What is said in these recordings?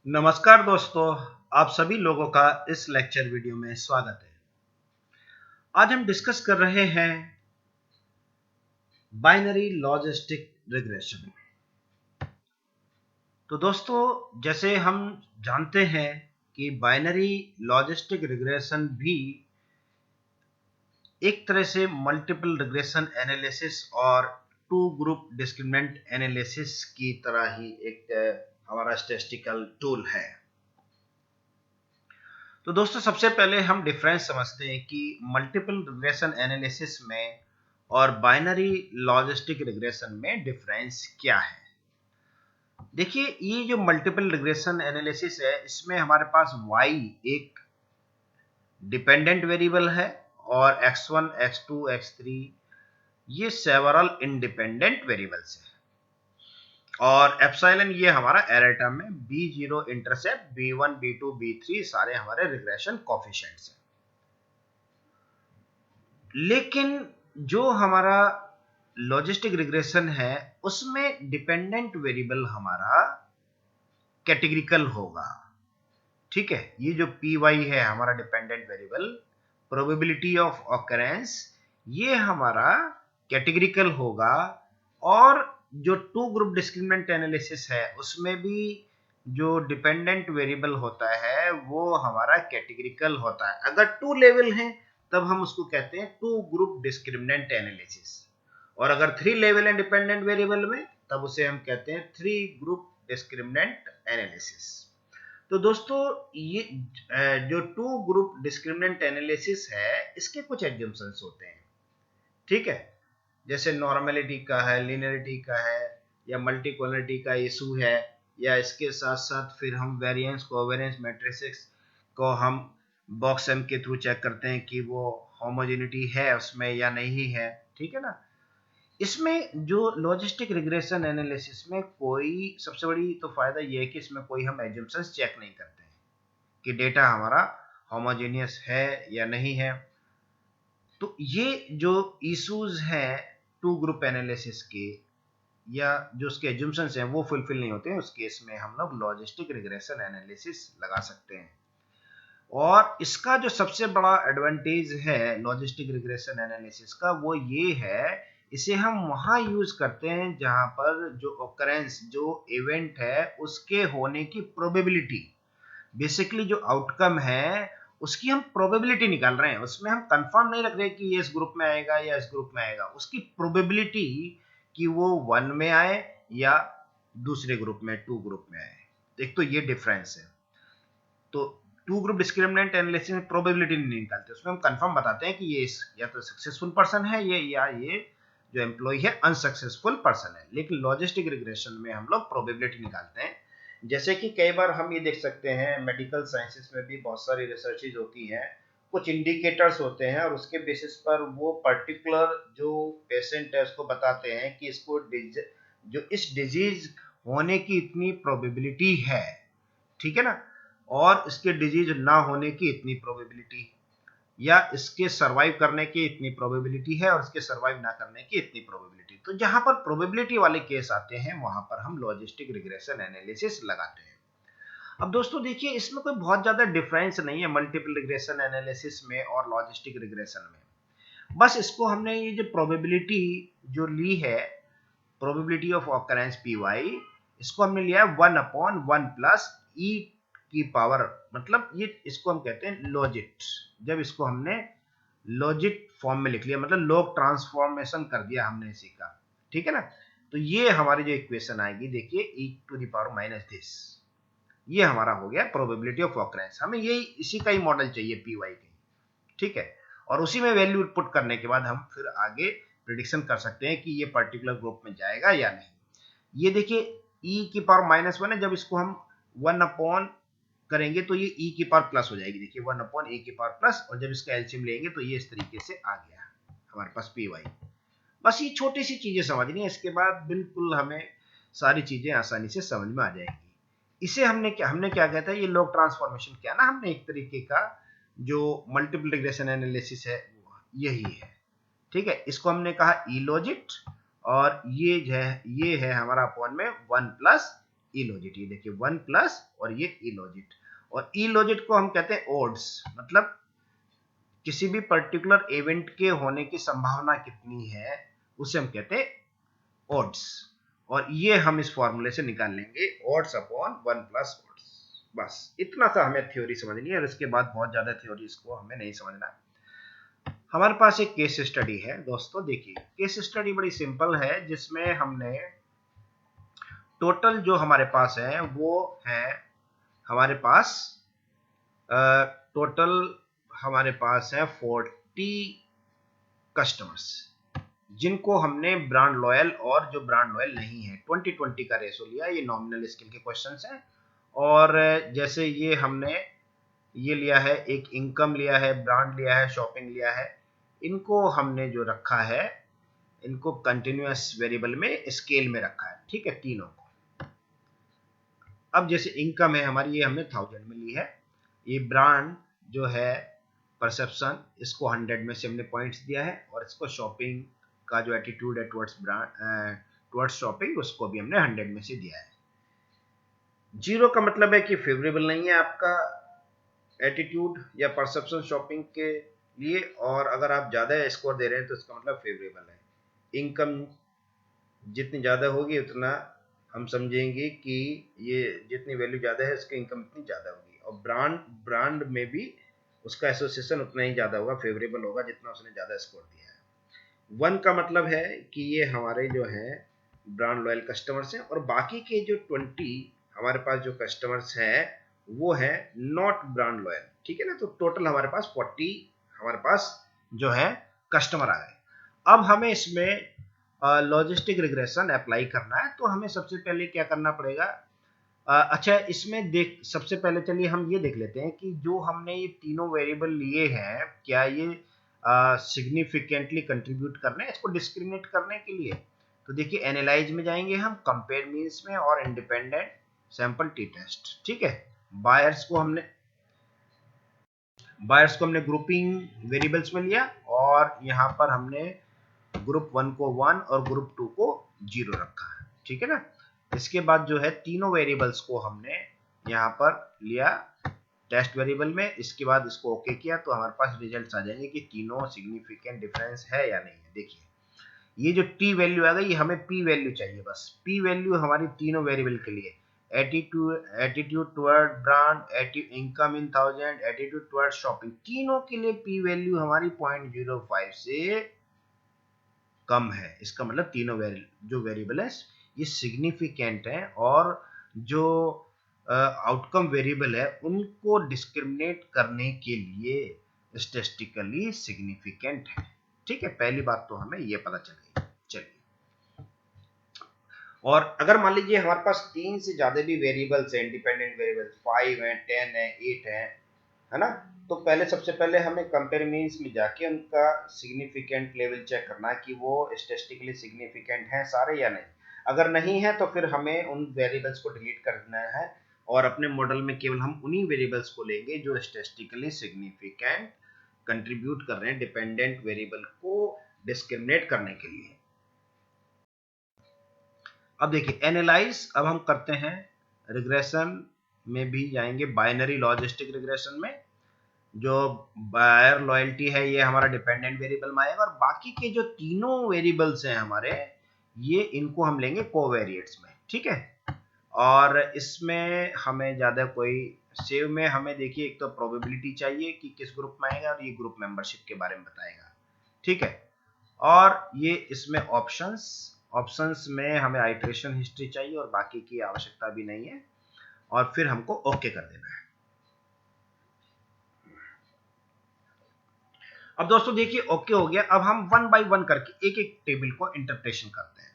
नमस्कार दोस्तों, आप सभी लोगों का इस लेक्चर वीडियो में स्वागत है। आज हम डिस्कस कर रहे हैं बाइनरी लॉजिस्टिक रिग्रेशन। तो दोस्तों, जैसे हम जानते हैं कि बाइनरी लॉजिस्टिक रिग्रेशन भी एक तरह से मल्टीपल रिग्रेशन एनालिसिस और टू ग्रुप डिस्क्रिमिनेंट एनालिसिस की तरह ही एक हमारा स्टैटिस्टिकल टूल है। तो दोस्तों, सबसे पहले हम डिफरेंस समझते हैं कि मल्टीपल रिग्रेशन एनालिसिस में और बाइनरी लॉजिस्टिक रिग्रेशन में डिफरेंस क्या है। देखिए, ये जो मल्टीपल रिग्रेशन एनालिसिस है, इसमें हमारे पास y एक डिपेंडेंट वेरिएबल है और x1, x2, x3 ये सेवरल इंडिपेंडेंट वेरिएबल्स है और एप्सिलॉन ये हमारा एरर टर्म है। b0 intercept, b1, b2, b3 सारे हमारे रिग्रेशन कोएफिशिएंट्स हैं। लेकिन जो हमारा लॉजिस्टिक रिग्रेशन है उसमें डिपेंडेंट वेरिएबल हमारा कैटेगरिकल होगा। ठीक है, ये जो पी वाई है हमारा dependent variable, probability of occurrence, ये हमारा कैटेगरिकल होगा। और जो टू ग्रुप डिस्क्रिमिनेंट एनालिसिस है उसमें भी जो डिपेंडेंट वेरिएबल होता है वो हमारा कैटेगरिकल होता है। अगर टू लेवल है तब हम उसको कहते हैं टू ग्रुप डिस्क्रिमिनेंट एनालिसिस, और अगर थ्री लेवल है डिपेंडेंट वेरिएबल में तब उसे हम कहते हैं थ्री ग्रुप डिस्क्रिमिनेंट एनालिसिस। तो दोस्तों, ये जो टू ग्रुप डिस्क्रिमिनेंट एनालिसिस है इसके कुछ एग्जम्पशंस होते हैं। ठीक है, जैसे नॉर्मेलिटी का है, लिनियरिटी का है, या मल्टीकोलरिटी का इशू है, या इसके साथ साथ फिर हम वेरिएंस कोवेरिएंस मैट्रिसेस को हम बॉक्स एम के थ्रू चेक करते हैं कि वो होमोजेनिटी है उसमें या नहीं है। ठीक है ना। इसमें जो लॉजिस्टिक रिग्रेशन एनालिसिस में कोई सबसे बड़ी तो फायदा ये है कि इसमें कोई हम एजम्पशंस चेक नहीं करते हैं कि डेटा हमारा होमोजेनियस है या नहीं है। तो ये जो इश्यूज हैं टू ग्रुप एनालिसिस के, या जो उसके एजम्पशंस हैं वो फुलफिल नहीं होते हैं, उस केस में हम लोग लॉजिस्टिक रिग्रेशन एनालिसिस लगा सकते हैं। और इसका जो सबसे बड़ा एडवांटेज है लॉजिस्टिक रिग्रेशन एनालिसिस का वो ये है, इसे हम वहां यूज करते हैं जहां पर जो ओकरेंस, जो इवेंट है उसके होने की प्रोबेबिलिटी, बेसिकली जो आउटकम है उसकी हम प्रोबेबिलिटी निकाल रहे हैं। उसमें हम कंफर्म नहीं रख रहे कि ये इस ग्रुप में आएगा या इस ग्रुप में आएगा, उसकी प्रोबेबिलिटी कि वो वन में आए या दूसरे ग्रुप में, टू ग्रुप में आए। एक तो ये डिफरेंस है। तो टू ग्रुप डिस्क्रिमिनेंट एनालिसिस में प्रोबेबिलिटी नहीं निकालते, उसमें हम कंफर्म बताते हैं कि ये या तो सक्सेसफुल पर्सन है ये, या ये जो एम्प्लॉय है अनसक्सेसफुल पर्सन है। लेकिन लॉजिस्टिक रिग्रेशन में हम लोग प्रोबेबिलिटी निकालते हैं। जैसे कि कई बार हम ये देख सकते हैं, मेडिकल साइंसेस में भी बहुत सारी रिसर्चेज होती हैं, कुछ इंडिकेटर्स होते हैं और उसके बेसिस पर वो पर्टिकुलर जो पेशेंट है उसको बताते हैं कि इसको जो इस डिजीज होने की इतनी प्रोबेबिलिटी है। ठीक है ना। और इसके डिजीज ना होने की इतनी प्रोबेबिलिटी, या इसके सरवाइव करने की इतनी प्रोबेबिलिटी है और इसके सरवाइव ना करने की इतनी प्रोबेबिलिटी। तो जहां पर प्रोबेबिलिटी वाले केस आते हैं वहां पर हम लॉजिस्टिक रिग्रेशन एनालिसिस लगाते हैं। अब दोस्तों देखिए, इसमें कोई बहुत ज्यादा डिफरेंस नहीं है मल्टीपल रिग्रेशन एनालिसिस में और लॉजिस्टिक रिग्रेशन में। बस इसको हमने ये जो प्रोबेबिलिटी जो ली है, probability of occurrence P Y, इसको हमने लिया है 1/1 प्लस ई की पावर, मतलब ये इसको हम कहते हैं लॉजिट। जब इसको हमने लॉजिट फॉर्म में लिख लिया, मतलब लॉग ट्रांसफॉर्मेशन कर दिया हमने इसी का। ठीक है ना। तो ये हमारी जो इक्वेशन आएगी, देखिए e to the power minus this, ये हमारा हो गया प्रोबेबिलिटी ऑफ ऑकरेंस। हमें यही इसी का ही मॉडल चाहिए पी वाई का। ठीक है, और उसी में वैल्यू पुट करने के बाद हम फिर आगे प्रिडिक्शन कर सकते हैं कि ये पर्टिकुलर ग्रुप में जाएगा या नहीं। ये देखिए e की पावर -1 है, जब इसको हम 1 करेंगे तो ये e की पावर प्लस हो जाएगी। देखिए 1/a की पावर प्लस, और जब इसका एलसीएम लेंगे तो ये इस तरीके से आ गया हमारे पास पी वाई। बस ये छोटी सी चीजें समझनी है, इसके बाद बिल्कुल हमें सारी चीजें आसानी से समझ में आ जाएंगी। इसे हमने क्या कहता है, ये लॉग ट्रांसफॉर्मेशन किया ना हमने, एक तरीके का जो मल्टीपल रिग्रेशन एनालिसिस है यही है। ठीक है, इसको हमने कहा ई लॉजिट, और ये है हमारा अपॉन में 1 प्लस ई लॉजिट, ये देखिए 1 प्लस और ये ई लॉजिट, और ई लॉजिट को हम कहते हैं ओड्स, मतलब किसी भी पर्टिकुलर इवेंट के होने की संभावना कितनी है उसे हम कहते हैं ओड्स, और ये हम इस फॉर्मूले से निकाल लेंगे ओड्स अपॉन 1 प्लस ओड्स। बस इतना सा हमें थ्योरी समझनी है, और इसके बाद बहुत ज्यादा थ्योरी इसको हमें नहीं समझना। हमारे पास एक केस स्टडी है दोस्तों, देखिए केस स्टडी बड़ी सिंपल है, जिसमें हमने टोटल जो हमारे पास है वो है हमारे पास टोटल हमारे पास है 40 कस्टमर्स, जिनको हमने ब्रांड लॉयल और जो ब्रांड लॉयल नहीं है 20-20 का रेशो लिया। ये नॉमिनल स्किल के क्वेश्चंस हैं, और जैसे ये हमने ये लिया है, एक इनकम लिया है, ब्रांड लिया है, शॉपिंग लिया है, इनको हमने जो रखा है इनको कंटिन्यूअस वेरिएबल में स्केल में रखा है, ठीक है, तीनों को। अब जैसे इनकम है हमारी, ये हमने 1000 में ली है, ये ब्रांड जो है परसेप्शन, इसको 100 में से हमने पॉइंट्स दिया है, और इसको शॉपिंग का जो एटीट्यूड है टुवर्ड्स ब्रांड टुवर्ड्स शॉपिंग, उसको भी हमने 100 में से दिया है। 0 का मतलब है कि फेवरेबल नहीं है आपका एटीट्यूड या परसेप्शन शॉपिंग के लिए, और अगर आप ज्यादा स्कोर दे रहे हैं तो इसका मतलब फेवरेबल है। इनकम जितनी ज्यादा होगी उतना हम समझेंगे कि ये जितनी वैल्यू ज्यादा है इसकी इनकम इतनी ज्यादा होगी, और ब्रांड में भी उसका एसोसिएशन उतना ही ज्यादा होगा, फेवरेबल होगा जितना उसने ज्यादा स्कोर दिया है। 1 का मतलब है कि ये हमारे जो है ब्रांड लॉयल कस्टमर्स हैं, और बाकी के जो 20 हमारे पास जो कस्टमर्स हैं वो है नॉट ब्रांड लॉयल, ठीक है ना। तो टोटल हमारे पास 40 हमारे पास जो है कस्टमर आ गए। अब हमें इसमें लॉजिस्टिक रिग्रेशन अप्लाई करना है, तो हमें सबसे पहले क्या करना पड़ेगा, अच्छा इसमें देख सबसे पहले चलिए हम ये देख लेते हैं कि जो हमने ये तीनों वेरिएबल लिए हैं क्या ये सिग्निफिकेंटली कंट्रीब्यूट करने हैं इसको डिस्क्रिमिनेट करने के लिए। तो देखिए एनालाइज में जाएंगे हम, कंपेयर मीन्स में, और इंडिपेंडेंट सैंपल टी टेस्ट, ठीक है। बायर्स को हमने ग्रुपिंग वेरिएबल्स में लिया, और यहाँ पर हमने ग्रुप 1 को 1 और ग्रुप 2 को 0 रखा है, ठीक है ना। इसके बाद जो है तीनों वेरिएबल्स को हमने यहाँ पर लिया टेस्ट वेरिएबल में, इसके बाद इसको ओके किया, तो हमारे पास रिजल्ट्स आ जाएंगे कि तीनों सिग्निफिकेंट डिफरेंस है या नहीं है। देखिए ये जो टी वैल्यू आ गई, ये हमें पी वैल्यू चाहिए, बस पी वैल्यू हमारी तीनों वेरिएबल के लिए, attitude toward brand, income in 1000, attitude toward shopping, तीनों के लिए पी वैल्यू हमारी 0.05 से कम है। इसका मतलब तीनों जो वेरिएबल है ये सिग्निफिकेंट है, और जो आउटकम वेरिएबल है उनको डिस्क्रिमिनेट करने के लिए स्टैटिस्टिकली सिग्निफिकेंट है, ठीक है। पहली बात तो हमें ये पता चल गई। चलिए, और अगर मान लीजिए हमारे पास 3 से ज्यादा भी वेरिएबल्स हैं, इंडिपेंडेंट वेरिएबल्स 5 हैं, 10 है, 8 है ना, तो पहले सबसे पहले हमें कंपेयर मीन्स में जाके उनका सिग्निफिकेंट लेवल चेक करना कि वो स्टैटिस्टिकली सिग्निफिकेंट हैं सारे या नहीं। अगर नहीं है तो फिर हमें उन वेरिएबल्स को डिलीट कर देना है, और अपने मॉडल में केवल हम उन्हीं वेरिएबल्स को लेंगे जो स्टैटिस्टिकली सिग्निफिकेंट कंट्रीब्यूट कर रहे हैं डिपेंडेंट वेरिएबल को डिस्क्रिमिनेट करने के लिए। अब देखिए एनालाइज, अब हम करते हैं रिग्रेशन में भी जाएंगे, बाइनरी लॉजिस्टिक रिग्रेशन में जो बायर लॉयल्टी है ये हमारा डिपेंडेंट वेरिएबल में आएगा, और बाकी के जो तीनों वेरिएबल्स हैं हमारे ये इनको हम लेंगे कोवेरिएट्स में, ठीक है। और इसमें हमें ज्यादा कोई सेव में हमें देखिए एक तो प्रोबेबिलिटी चाहिए कि किस ग्रुप में आएगा, और ये ग्रुप मेंबरशिप के बारे में बताएगा, ठीक है। और ये इसमें ऑप्शंस में हमें आइटरेशन हिस्ट्री चाहिए, और बाकी की आवश्यकता भी नहीं है, और फिर हमको ओके कर देना है। अब दोस्तों देखिए ओके हो गया। अब हम 1 बाय 1 करके एक एक टेबल को इंटरप्रिटेशन करते हैं।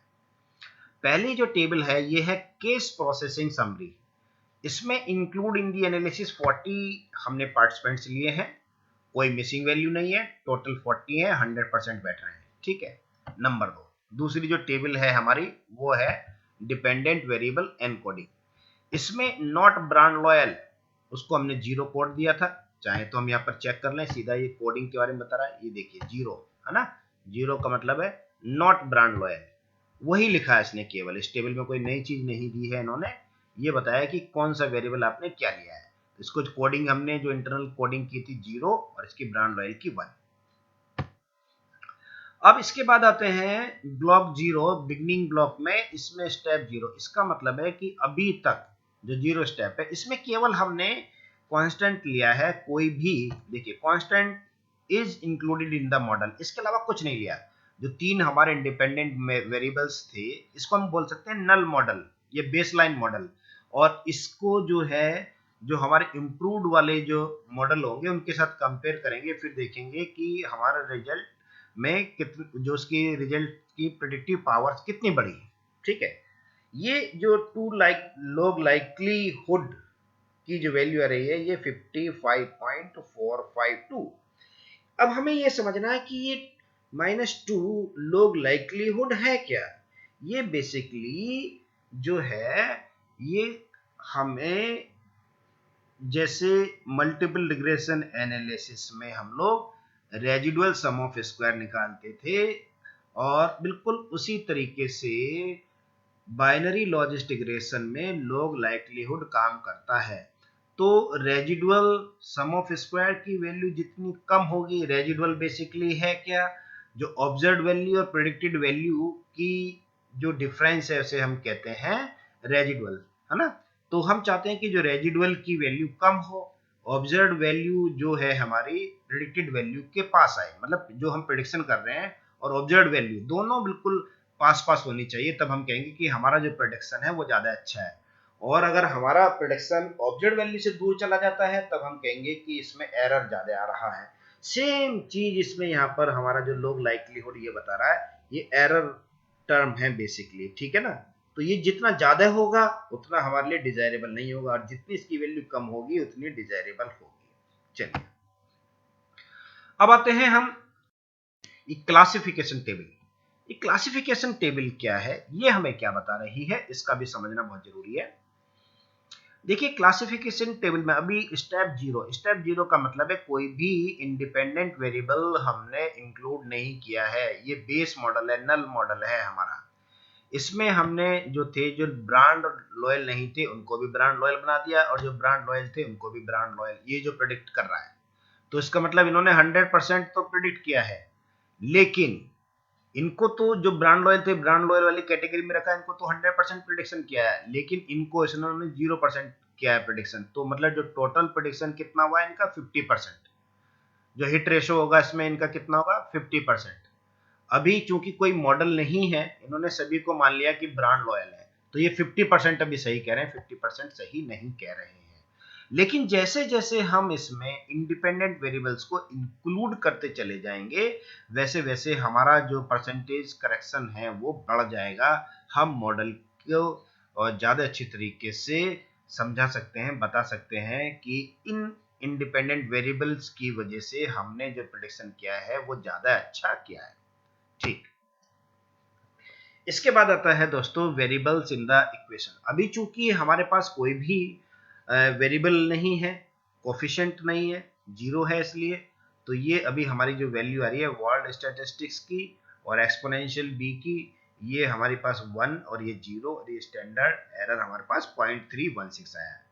पहली जो टेबल है ये है केस प्रोसेसिंग समरी, इसमें इंक्लूड इन दी एनालिसिस 40 हमने पार्टिसिपेंट्स लिए हैं, कोई मिसिंग वैल्यू नहीं है, टोटल 40 है, 100% बैठ रहे हैं, ठीक है। नंबर 2, दूसरी जो टेबल है हमारी वो है डिपेंडेंट वेरिएबल एनकोडिंग, इसमें नॉट ब्रांड लॉयल उसको हमने 0 कोड दिया था, चाहे तो हम यहाँ पर चेक कर लें, सीधा ये कोडिंग के बारे में बता रहा है, ये देखिए 0 है ना, 0 का मतलब है नॉट ब्रांड लॉयल, वही लिखा है इसने, केवल इस टेबल में कोई नई चीज नहीं दी है इन्होंने, ये बताया कि कौन सा वेरिएबल आपने क्या लिया है। इसको कोडिंग हमने जो इंटरनल कोडिंग की थी 0 और इसकी ब्रांड लॉयल की 1। अब इसके बाद आते हैं ब्लॉक 0 बिगनिंग ब्लॉक में, इसमें स्टेप 0, इसका मतलब है कि अभी तक जो 0 स्टेप है इसमें केवल हमने कांस्टेंट लिया है। कोई भी देखिए constant is included in the model, इसके अलावा कुछ नहीं लिया। जो 3 हमारे इंडिपेंडेंट वेरिएबल्स थे इसको हम बोल सकते हैं नल मॉडल, ये बेसलाइन मॉडल। और इसको जो है जो हमारे इम्प्रूव्ड वाले जो मॉडल होंगे उनके साथ कंपेयर करेंगे, फिर देखेंगे कि हमारा रिजल्ट में कितनी जो उसकी रिजल्ट की प्रेडिक्टिव पावर्स कितनी बड़ी है। ठीक है, ये जो लॉग लाइक्लीहुड की जो वैल्यू आ रही है ये 55.452। अब हमें ये समझना है कि ये -2 लॉग लाइक्लीहुड है क्या। ये बेसिकली जो है ये हमें जैसे मल्टीपल रिग्रेशन एनालिसिस में हम लोग रेजिडुअल सम ऑफ स्क्वायर निकालते थे, और बिल्कुल उसी तरीके से बाइनरी लॉजिस्टिक रिग्रेशन में लॉग लाइक्लीहुड काम करता है। तो रेजिडुअल सम ऑफ स्क्वायर की वैल्यू जितनी कम होगी, रेजिडुअल बेसिकली है क्या, जो ऑब्जर्व्ड वैल्यू और प्रेडिक्टेड वैल्यू की जो डिफरेंस है उसे हम कहते हैं रेजिडुअल, है ना। तो हम चाहते हैं कि जो रेजिडुअल की वैल्यू कम हो, ऑब्जर्व्ड वैल्यू जो है हमारी प्रेडिक्टेड वैल्यू के पास आए, मतलब जो हम प्रेडिक्शन कर रहे हैं और ऑब्जर्व्ड वैल्यू दोनों बिल्कुल पास पास होनी चाहिए, तब हम कहेंगे कि हमारा जो प्रेडिक्शन है वो ज्यादा अच्छा है। और अगर हमारा प्रेडिक्शन ऑब्जर्व्ड वैल्यू से दूर चला जाता है तब हम कहेंगे कि इसमें एरर ज्यादा आ रहा है। सेम चीज इसमें यहाँ पर हमारा जो लॉग लाइक्लीहुड ये बता रहा है, ये एरर टर्म है बेसिकली, ठीक है ना। तो ये जितना ज्यादा होगा उतना हमारे लिए डिजायरेबल नहीं होगा, और जितनी इसकी वैल्यू कम होगी उतनी डिजायरेबल होगी। चलिए अब आते हैं हम क्लासिफिकेशन टेबल। ये क्लासिफिकेशन टेबल क्या है, ये हमें क्या बता रही है, इसका भी समझना बहुत जरूरी है। देखिए क्लासिफिकेशन टेबल में अभी स्टेप 0 का मतलब है कोई भी इंडिपेंडेंट वेरिएबल हमने इंक्लूड नहीं किया है। ये बेस मॉडल है, नल मॉडल है हमारा। इसमें हमने जो थे जो ब्रांड लॉयल नहीं थे उनको भी ब्रांड लॉयल बना दिया, और जो ब्रांड लॉयल थे उनको भी ब्रांड लॉयल, ये जो प्रेडिक्ट कर रहा है। तो इसका मतलब इन्होंने 100% तो प्रेडिक्ट किया है, लेकिन इनको तो जो ब्रांड लॉयल थे ब्रांड लॉयल वाली कैटेगरी में रखा है, इनको तो 100% प्रेडिक्शन किया है, लेकिन इनको इन्होंने 0% किया है प्रेडिक्शन। तो मतलब जो टोटल प्रेडिक्शन कितना हुआ है इनका 50%, जो हिट रेशो होगा इसमें इनका कितना होगा 50%। अभी चूंकि कोई मॉडल नहीं है, इन्होंने सभी को मान लिया कि ब्रांड लॉयल है, तो ये 50% अभी सही कह रहे हैं, 50% सही नहीं कह रहे हैं। लेकिन जैसे जैसे हम इसमें इंडिपेंडेंट वेरिएबल्स को इंक्लूड करते चले जाएंगे, वैसे वैसे हमारा जो परसेंटेज करेक्शन है वो बढ़ जाएगा। हम मॉडल को ज्यादा अच्छी तरीके से समझा सकते हैं, बता सकते हैं कि इन इंडिपेंडेंट वेरिएबल्स की वजह से हमने जो प्रेडिक्शन किया है वो ज्यादा अच्छा किया है। ठीक, इसके बाद आता है दोस्तों वेरिएबल्स इन द इक्वेशन। अभी चूंकि हमारे पास कोई भी वेरिएबल नहीं है, कोफिशिएंट नहीं है, 0 है, इसलिए तो ये अभी हमारी जो वैल्यू आ रही है वर्ल्ड स्टैटिस्टिक्स की और एक्सपोनेंशियल बी की, ये हमारे पास 1 और ये 0 और ये स्टैंडर्ड एरर हमारे पास 0.316 आया है।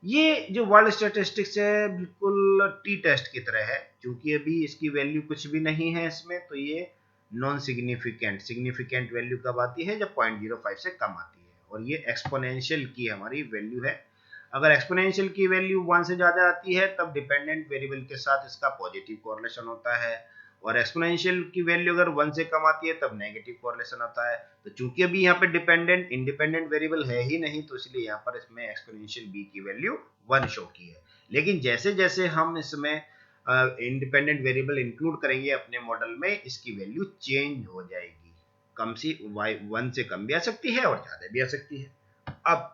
ये जो वर्ल्ड स्टैटिस्टिक्स है बिल्कुल टी टेस्ट की तरह है, क्योंकि अभी इसकी वैल्यू कुछ भी नहीं है इसमें, तो ये नॉन सिग्निफिकेंट, सिग्निफिकेंट वैल्यू कब आती है जब 0.05 से कम आती है। और ये एक्सपोनेंशियल की हमारी वैल्यू है। अगर एक्सपोनेंशियल की वैल्यू 1 से ज्यादा आती है तब डिपेंडेंट वेरिएबल के साथ इसका पॉजिटिव कोरिलेशन होता है, और एक्सपोनेंशियल की वैल्यू अगर 1 से कम आती है तब नेगेटिव कोरिलेशन होता है। तो चूंकि अभी यहाँ पे डिपेंडेंट इंडिपेंडेंट वेरिएबल है ही नहीं, तो इसलिए यहाँ पर इसमें एक्सपोनेंशियल बी की वैल्यू 1 शो की है। लेकिन जैसे जैसे हम इसमें इंडिपेंडेंट वेरिएबल इंक्लूड करेंगे अपने मॉडल में, इसकी वैल्यू चेंज हो जाएगी, कम सी 1 से कम भी आ सकती है और ज्यादा भी आ सकती है। अब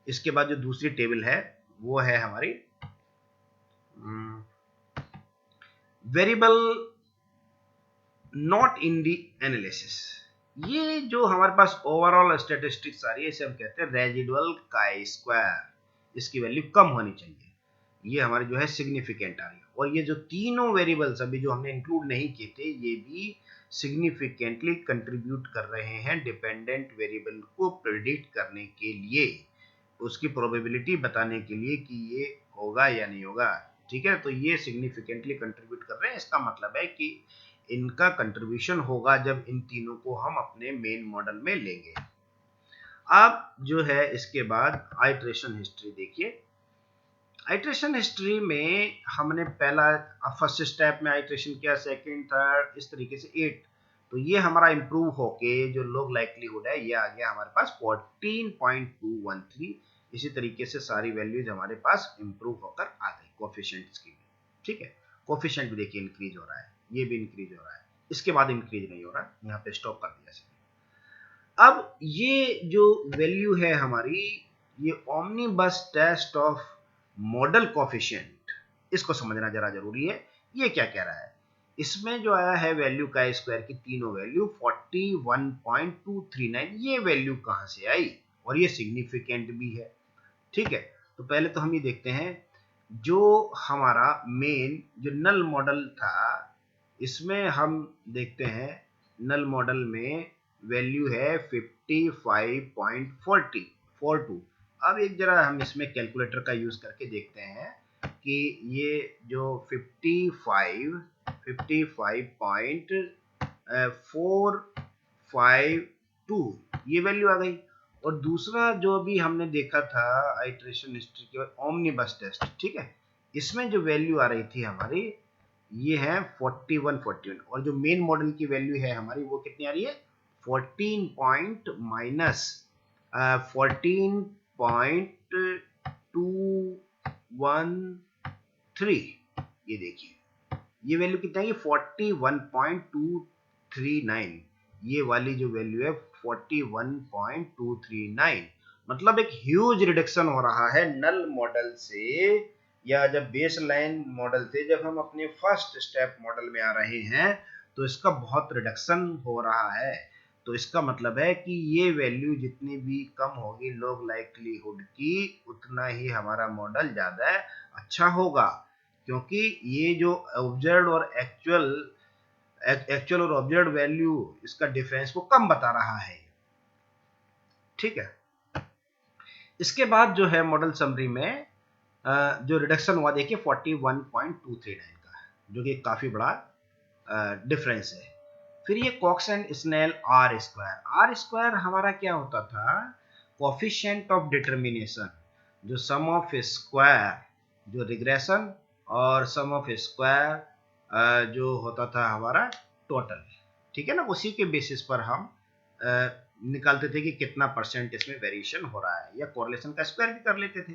इसके बाद जो दूसरी टेबल है वो है हमारी variable not in the analysis. ये जो हमारे पास ओवरऑल स्टैटिस्टिक्स आ रही है इसे हम कहते हैं रेजिडुअल काई स्क्वायर, इसकी वैल्यू कम होनी चाहिए, ये हमारी जो है सिग्निफिकेंट आ रही है। और ये जो तीनों वेरिएबल्स अभी जो हमने इंक्लूड नहीं किए थे ये भी सिग्निफिकेंटली कंट्रीब्यूट कर रहे हैं डिपेंडेंट वेरिएबल को प्रेडिक्ट करने के लिए। उसकी प्रोबेबिलिटी बताने के लिए कि ये होगा या नहीं होगा। ठीक है, तो ये सिग्निफिकेंटली कंट्रीब्यूट कर रहे हैं। इसका मतलब है कि इनका कंट्रीब्यूशन होगा जब इन तीनों को हम अपने मेन मॉडल में लेंगे। अब जो है इसके बाद आइटरेशन हिस्ट्री देखिए। आइटरेशन हिस्ट्री में हमने पहला फर्स्ट स्टेप में आइटरेशन किया, सेकंड, थर्ड, इस तरीके से 8। तो ये हमारा इंप्रूव होके जो लॉग लाइक्लीहुड है ये आ गया हमारे पास 14.213। इसी तरीके से सारी वैल्यूज हमारे पास इंप्रूव होकर आ गई कोएफिशिएंट्स की। ठीक है, कोएफिशिएंट भी देखिए इंक्रीज हो रहा है, ये भी इंक्रीज हो रहा है, इसके बाद इंक्रीज नहीं हो रहा, यहाँ पे स्टॉप कर दिया। अब ये जो वैल्यू है हमारी, ये omnibus test of model coefficient, इसको समझना जरा जरूरी है। ये क्या कह रहा है, इसमें जो आया है वैल्यू का स्क्वायर की तीनों वैल्यू 41.239, ये वैल्यू कहां से आई और ये सिग्निफिकेंट भी है। ठीक है, तो पहले तो हम ये देखते हैं जो हमारा मेन जो नल मॉडल था, इसमें हम देखते हैं नल मॉडल में वैल्यू है 55.42। अब एक जरा हम इसमें कैलकुलेटर का यूज करके देखते हैं कि ये जो 55.452 ये वैल्यू आ गई। और दूसरा जो भी हमने देखा था आइटरेशन हिस्ट्री के ओमनीबस टेस्ट, ठीक है, इसमें जो वैल्यू आ रही थी हमारी ये है 41 और जो मेन मॉडल की वैल्यू है हमारी वो कितनी आ रही है 14.-14.213। ये देखिए ये वैल्यू कितना है 41.239, ये वाली जो वैल्यू है 41.239, मतलब एक ह्यूज रिडक्शन हो रहा है नल मॉडल से, या जब बेस लाइन मॉडल थे जब हम अपने फर्स्ट स्टेप मॉडल में आ रहे हैं तो इसका बहुत रिडक्शन हो रहा है। तो इसका मतलब है कि ये वैल्यू जितनी भी कम होगी लॉग लाइक्लीहुड की, उतना ही हमारा मॉडल ज्यादा अच्छा होगा, क्योंकि ये जो ऑब्जर्व्ड और एक्चुअल और ऑब्जर्व्ड वैल्यू इसका डिफरेंस को कम बता रहा है। ठीक है, इसके बाद जो है मॉडल समरी में जो रिडक्शन हुआ देखिए 41.239 का, जो कि काफी बड़ा डिफरेंस है। फिर ये Cox and Snell R square हमारा क्या होता था, कोएफिशिएंट ऑफ डिटरमिनेशन, जो सम ऑफ स्क्वायर जो रिग्रेशन और सम ऑफ स्क्वायर जो होता था हमारा टोटल। ठीक है ना, उसी के बेसिस पर हम निकालते थे कि कितना परसेंट इसमें वेरिएशन हो रहा है, या कोरिलेशन का स्क्वायर भी कर लेते थे।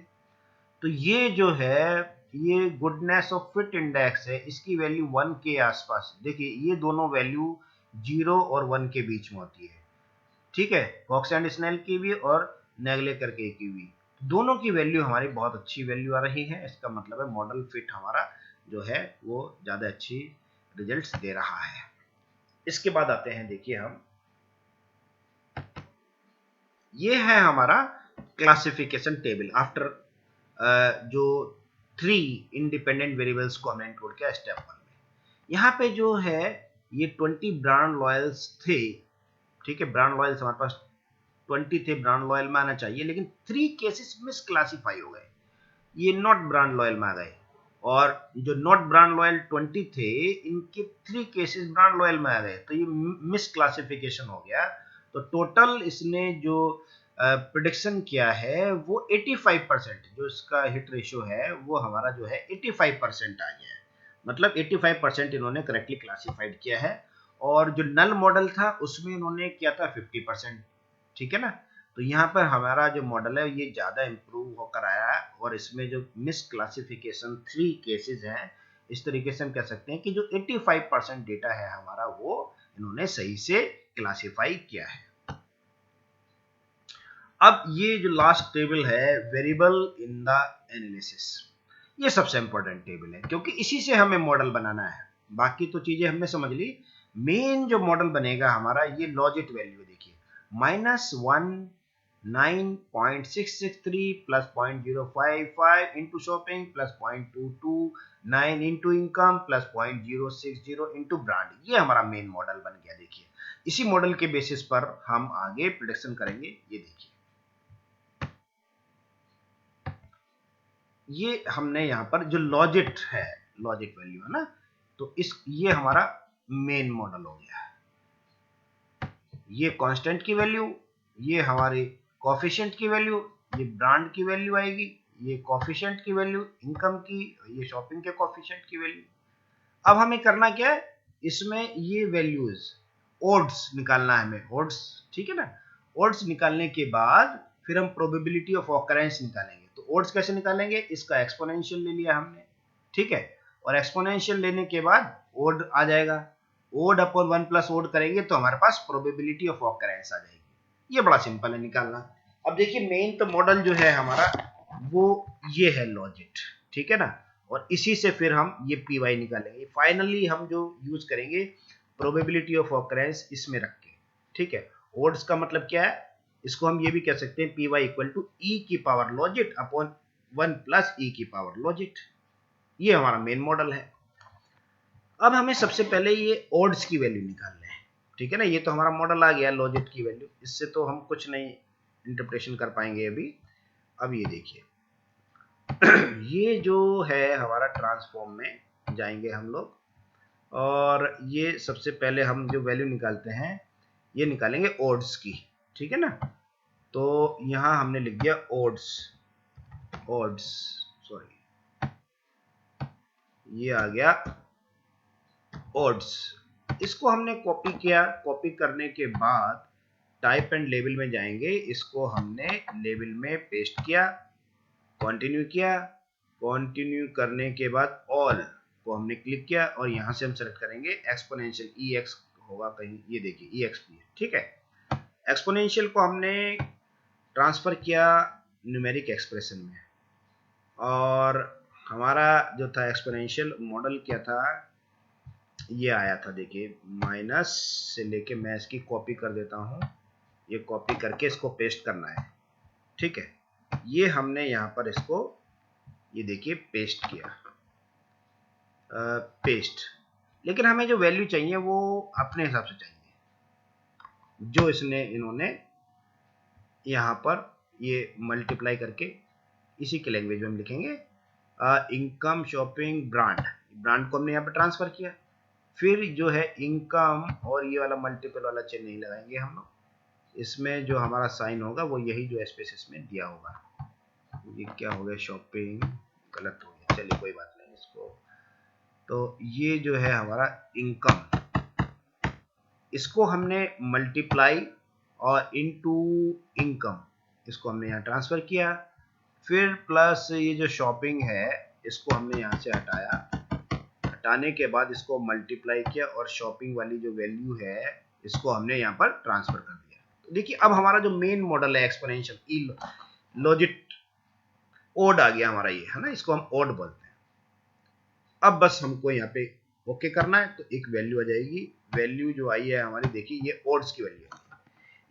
तो ये जो है ये गुडनेस ऑफ फिट इंडेक्स है, इसकी वैल्यू 1 के आसपास, देखिए ये दोनों वैल्यू 0 और 1 के बीच में होती है। ठीक है, कॉक्स एंड स्नेल की भी और नेगले करके की भी, दोनों की वैल्यू हमारी बहुत अच्छी वैल्यू आ रही है। इसका मतलब है मॉडल फिट हमारा जो है वो ज्यादा अच्छी रिजल्ट्स दे रहा है। इसके बाद आते हैं देखिए हम, ये है हमारा क्लासिफिकेशन टेबल आफ्टर जो 3 इंडिपेंडेंट वेरिएबल्स को हमने इंक्लूड किया स्टेप 1 में। यहाँ पे जो है ये 20 ब्रांड लॉयल्स थे। ठीक है, ब्रांड लॉयल्स हमारे पास 20 थे, ब्रांड लॉयल में आना चाहिए, लेकिन 3 केसेस मिस क्लासिफाई हो गए, ये नॉट ब्रांड लॉयल में आ गए। और जो नॉट ब्रांड लॉयल 20 थे, इनके 3 केसेस ब्रांड लॉयल में आ गए, तो ये मिस क्लासिफिकेशन हो गया। तो टोटल इसने जो प्रिडिक्शन किया है वो 85%, जो इसका हिट रेशियो है वो हमारा जो है 85% आ गया है, मतलब 85% इन्होंने करेक्टली क्लासिफाइड किया है। और जो नल मॉडल था उसमें इन्होंने किया था 50%। ठीक है ना, तो यहाँ पर हमारा जो मॉडल है ये ज्यादा इंप्रूव होकर आया है, और इसमें जो मिस क्लासिफिकेशन 3 केसेस हैं, इस तरीके से हम कह सकते हैं कि जो 85% डेटा है हमारा वो इन्होंने सही से क्लासिफाई किया है। अब ये जो लास्ट टेबल है वेरिएबल इन द एनालिसिस, ये सबसे इंपॉर्टेंट टेबल है, क्योंकि इसी से हमें मॉडल बनाना है। बाकी तो चीजें हमने समझ ली, मेन जो मॉडल बनेगा हमारा ये लॉजिट वैल्यू देखिए, -19.663 plus 0.055 into shopping plus 0.229 into income plus 0.060 into brand, ये हमारा मेन मॉडल बन गया। देखिए इसी मॉडल के बेसिस पर हम आगे प्रेडिक्शन करेंगे। ये देखिए ये हमने यहाँ पर जो लॉजिट है, लॉजिट वैल्यू है ना, तो ये हमारा मेन मॉडल हो गया। ये कांस्टेंट की वैल्यू, ये हमारे कोफिशिएंट की वैल्यू, ये ब्रांड की वैल्यू आएगी, ये कोफिशिएंट की वैल्यू इनकम की, ये शॉपिंग के कोफिशिएंट की वैल्यू। अब हमें करना क्या है, इसमें ये वैल्यूज ओड्स निकालना है हमें, ओड्स, ठीक है ना। ओड्स निकालने के बाद फिर हम प्रोबेबिलिटी ऑफ ऑकरेंस निकालेंगे। तो ओड्स कैसे निकालेंगे, इसका एक्सपोनेंशियल ले लिया हमने, ठीक है, और एक्सपोनेंशियल लेने के बाद ओड आ जाएगा, ओड अपॉन 1 प्लस ओड करेंगे तो हमारे पास प्रोबेबिलिटी ऑफ ऑकरेंस आ जाएगी। ये बड़ा सिंपल है निकालना। अब देखिए मेन तो मॉडल जो है हमारा वो ये है लॉजिट, ठीक है ना, और इसी से फिर हम ये पी वाई निकालेंगे। फाइनली हम जो यूज करेंगे प्रोबेबिलिटी ऑफ ऑकरेंस इसमें रख के, ठीक है। ओड्स का मतलब क्या है, इसको हम ये भी कह सकते हैं पी वाई इक्वल टू ई की पावर लॉजिट अपॉन 1 प्लस ई की पावर लॉजिट। ये हमारा मेन मॉडल है। अब हमें सबसे पहले ये ओड्स की वैल्यू निकालना है, ठीक है ना। ये तो हमारा मॉडल आ गया लॉजिट की वैल्यू, इससे तो हम कुछ नहीं इंटरप्रिटेशन कर पाएंगे अभी। अब ये देखिए ये जो है हमारा ट्रांसफॉर्म में जाएंगे हम लोग, और ये सबसे पहले हम जो वैल्यू निकालते हैं ये निकालेंगे ओड्स की, ठीक है ना। तो यहां हमने लिख दिया ओड्स, ओड्स सॉरी, ये आ गया ओड्स। इसको हमने कॉपी किया, कॉपी करने के बाद टाइप एंड लेबल में जाएंगे, इसको हमने लेबल में पेस्ट किया, कंटिन्यू किया, कंटिन्यू करने के बाद ऑल को हमने क्लिक किया और यहां से हम सेलेक्ट करेंगे एक्सपोनेंशियल, ई एक्स होगा कहीं, ये देखिए ई एक्स पी, ठीक है। एक्सपोनेंशियल को हमने ट्रांसफर किया न्यूमेरिक एक्सप्रेशन में, और हमारा जो था एक्सपोनेंशियल मॉडल क्या था, ये आया था, देखिए माइनस से लेके, मैं इसकी कॉपी कर देता हूं, ये कॉपी करके इसको पेस्ट करना है, ठीक है। ये हमने यहाँ पर इसको, ये देखिए पेस्ट किया, पेस्ट। लेकिन हमें जो वैल्यू चाहिए वो अपने हिसाब से चाहिए, जो इन्होंने यहाँ पर ये मल्टीप्लाई करके इसी के लैंग्वेज में हम लिखेंगे इनकम शॉपिंग ब्रांड, ब्रांड को हमने यहाँ पर ट्रांसफर किया। फिर जो है इनकम और ये वाला मल्टीपल वाला चिन्ह नहीं लगाएंगे हम लोग, इसमें जो हमारा साइन होगा वो यही जो स्पेस इसमें दिया होगा। ये क्या हो गया, शॉपिंग गलत हो गया, चलिए कोई बात नहीं इसको। तो ये जो है हमारा इनकम, इसको हमने मल्टीप्लाई और इनटू इनकम, इसको हमने यहाँ ट्रांसफर किया। फिर प्लस ये जो शॉपिंग है इसको हमने यहाँ से हटाया, हटाने के बाद इसको मल्टीप्लाई किया और शॉपिंग वाली जो वैल्यू है इसको हमने यहाँ पर ट्रांसफर कर दिया। तो देखिए अब हमारा जो मेन मॉडल है एक्सपोनेंशियल ई लॉजिट ओड आ गया हमारा, ये है ना, इसको हम ओड बोलते हैं। अब बस हमको यहाँ पे ओके करना है, तो एक वैल्यू आ जाएगी, वैल्यू जो आई है हमारी, देखिए ये ओड्स की वैल्यू है।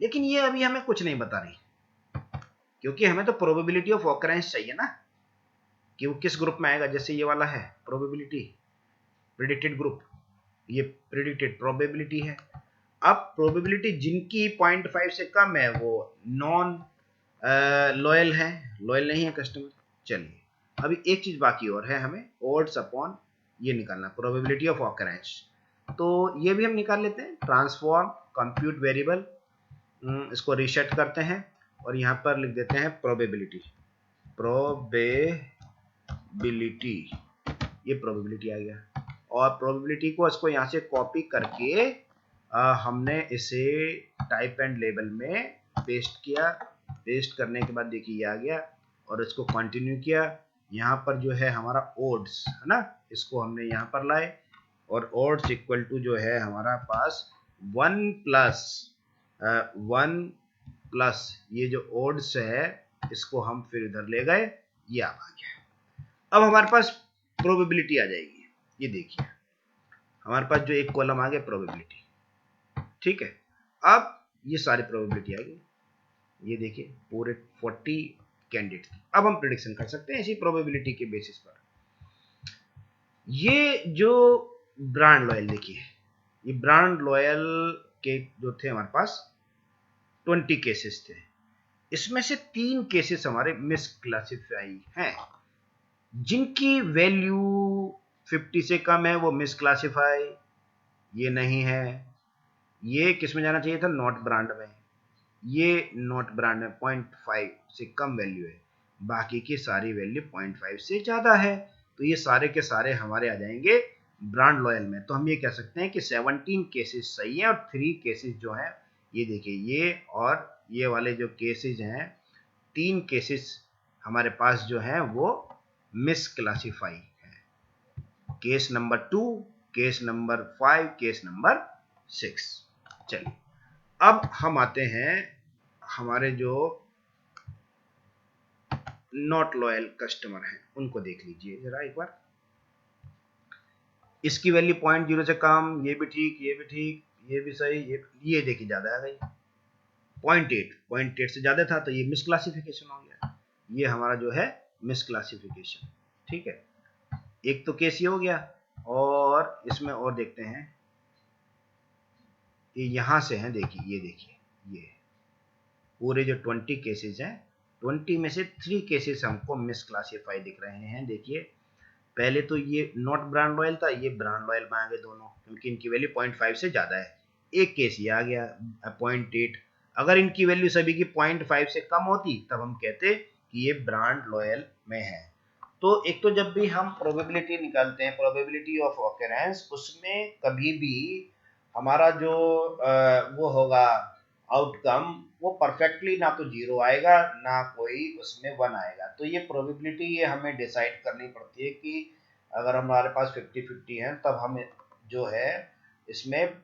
लेकिन ये अभी हमें कुछ नहीं बता रही, क्योंकि हमें तो प्रोबेबिलिटी ऑफ ऑकरेंस चाहिए ना, कि वो किस ग्रुप में आएगा। जैसे ये वाला है प्रोबेबिलिटी प्रेडिक्टेड ग्रुप, ये प्रेडिक्टेड प्रोबेबिलिटी है। अब प्रोबेबिलिटी जिनकी 0.5 से कम है वो नॉन लॉयल है, लॉयल नहीं है कस्टमर। चलिए अभी एक चीज बाकी और है, हमें ओड्स अपॉन ये निकालना, प्रोबेबिलिटी ऑफ ऑकरेंस। तो ये भी हम निकाल लेते हैं, ट्रांसफॉर्म कंप्यूट वेरिएबल, इसको रीसेट करते हैं और यहाँ पर लिख देते हैं प्रोबेबिलिटी, प्रोबेबिलिटी, ये प्रोबेबिलिटी आ गया। और प्रोबेबिलिटी को इसको यहाँ से कॉपी करके हमने इसे टाइप एंड लेबल में पेस्ट किया, पेस्ट करने के बाद देखिए ये आ गया, और इसको कंटिन्यू किया। यहाँ पर जो है हमारा ओड्स है ना, इसको हमने यहाँ पर लाए, और ओड्स इक्वल टू जो है हमारा पास 1 प्लस ये जो ओड्स है इसको हम फिर इधर ले गए, ये आ गया। अब हमारे पास प्रोबेबिलिटी आ जाएगी, ये देखिए हमारे पास जो एक कॉलम आ गया प्रोबेबिलिटी, ठीक है। अब ये सारी प्रोबेबिलिटी आ गई, ये देखिए पूरे 40 कैंडिडेट की। अब हम प्रेडिक्शन कर सकते हैं इसी प्रोबेबिलिटी के बेसिस पर। ये जो ब्रांड लॉयल देखिए, ये ब्रांड लॉयल के जो थे हमारे पास 20 केसेस थे, इसमें से 3 केसेस हमारे मिस क्लासिफाई हैं। जिनकी वैल्यू 50 से कम है वो मिस क्लासिफाई, ये नहीं है। ये किस में जाना चाहिए था, नॉट ब्रांड में। ये नॉट ब्रांड में 0.5 से कम वैल्यू है, बाकी की सारी वैल्यू 0.5 से ज्यादा है, तो ये सारे के सारे हमारे आ जाएंगे ब्रांड लॉयल में। तो हम ये कह सकते हैं कि 17 केसेस सही है और 3 केसेस जो हैं, ये देखिए ये और ये वाले जो केसेस हैं, 3 केसेस हमारे पास जो हैं वो मिस क्लासिफाई है। Case number 2, case number 5, case number 6। चलिए अब हम आते हैं हमारे जो नॉट लॉयल कस्टमर हैं उनको देख लीजिए जरा एक बार। इसकी वैल्यू 0.0 से कम, ये भी ठीक, ये भी ठीक, ये भी सही, ये देखिए ज्यादा आ गई 0.8 से ज्यादा था, तो ये मिसक्लासिफिकेशन हो गया। ये हमारा जो है मिसक्लासिफिकेशन, ठीक है। एक तो केस ये हो गया, और इसमें और देखते हैं, ये यहां से हैं, देखिए ये देखिए, ये पूरे जो 20 केसेस हैं, 20 में से 3 केसेस हमको मिसक्लासिफाई दिख रहे हैं। देखिए पहले तो ये नॉट ब्रांड लॉयल था, ये ब्रांड लॉयल में आ गए दोनों, क्योंकि इनकी वैल्यू 0.5 से ज्यादा है। एक केस ये आ गया 0.8, अगर इनकी वैल्यू सभी की 0.5 से कम होती तब हम कहते कि ये ब्रांड लॉयल में है। तो एक तो जब भी हम प्रोबेबिलिटी निकालते हैं, प्रोबेबिलिटी ऑफ ऑकरेंस, उसमें कभी भी हमारा जो वो होगा आउटकम, वो परफेक्टली ना तो 0 आएगा ना कोई उसमें 1 आएगा। तो ये प्रोबेबिलिटी ये हमें डिसाइड करनी पड़ती है कि अगर हमारे पास 50-50 है तब हम जो है इसमें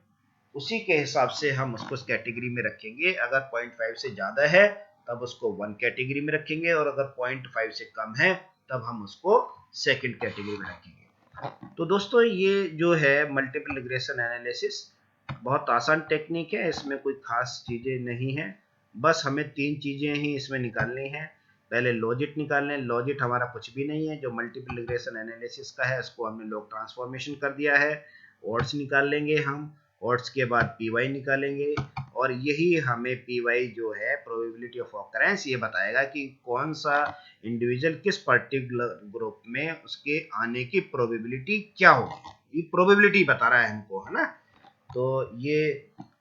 उसी के हिसाब से हम उसको उस कैटेगरी में रखेंगे। अगर 0.5 से ज्यादा है तब उसको 1 कैटेगरी में रखेंगे, और अगर 0.5 से कम है तब हम उसको सेकंड कैटेगरी में रखेंगे। तो दोस्तों ये जो है मल्टीपल रिग्रेशन एनालिसिस बहुत आसान टेक्निक है, इसमें कोई खास चीजें नहीं है, बस हमें 3 चीजें ही इसमें निकालनी है। पहले लॉजिट निकालने, लॉजिट हमारा कुछ भी नहीं है, जो मल्टीपल रिग्रेशन एनालिसिस का है उसको हमने लॉग ट्रांसफॉर्मेशन कर दिया है। ऑड्स निकाल लेंगे हम, ऑड्स के बाद पीवाई निकालेंगे, और यही हमें पीवाई जो है प्रोबेबिलिटी ऑफ ऑकरेंस ये बताएगा कि कौन सा इंडिविजुअल किस पर्टिकुलर ग्रुप में उसके आने की प्रोबेबिलिटी क्या होगी। ये प्रोबेबिलिटी बता रहा है हमको, है ना। तो ये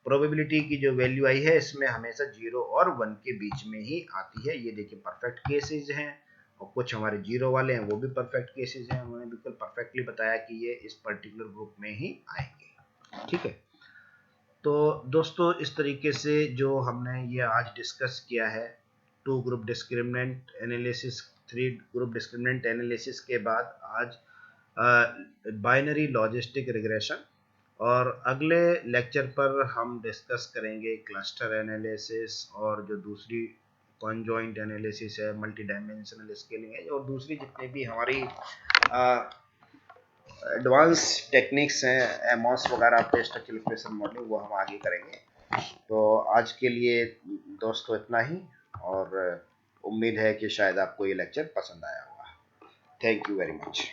प्रोबेबिलिटी की जो वैल्यू आई है इसमें हमेशा 0 और 1 के बीच में ही आती है। ये देखिए परफेक्ट केसेस हैं, और कुछ हमारे 0 वाले हैं वो भी परफेक्ट केसेस हैं। उन्होंने बिल्कुल परफेक्टली बताया कि ये इस पर्टिकुलर ग्रुप में ही आएंगे, ठीक है। तो दोस्तों इस तरीके से जो हमने ये आज डिस्कस किया है 2 group discriminant analysis, 3 group discriminant analysis के बाद आज बाइनरी लॉजिस्टिक रिग्रेशन, और अगले लेक्चर पर हम डिस्कस करेंगे क्लस्टर एनालिसिस, और जो दूसरी कॉन्जॉइंट एनालिसिस है, मल्टी डायमेंशनल स्केलिंग है, और दूसरी जितनी भी हमारी एडवांस टेक्निक्स हैं, एमॉस वगैरह पे स्ट्रक्चरल इक्वेशन मॉडलिंग, वो हम आगे करेंगे। तो आज के लिए दोस्तों इतना ही, और उम्मीद है कि शायद आपको ये लेक्चर पसंद आया होगा। Thank you very much.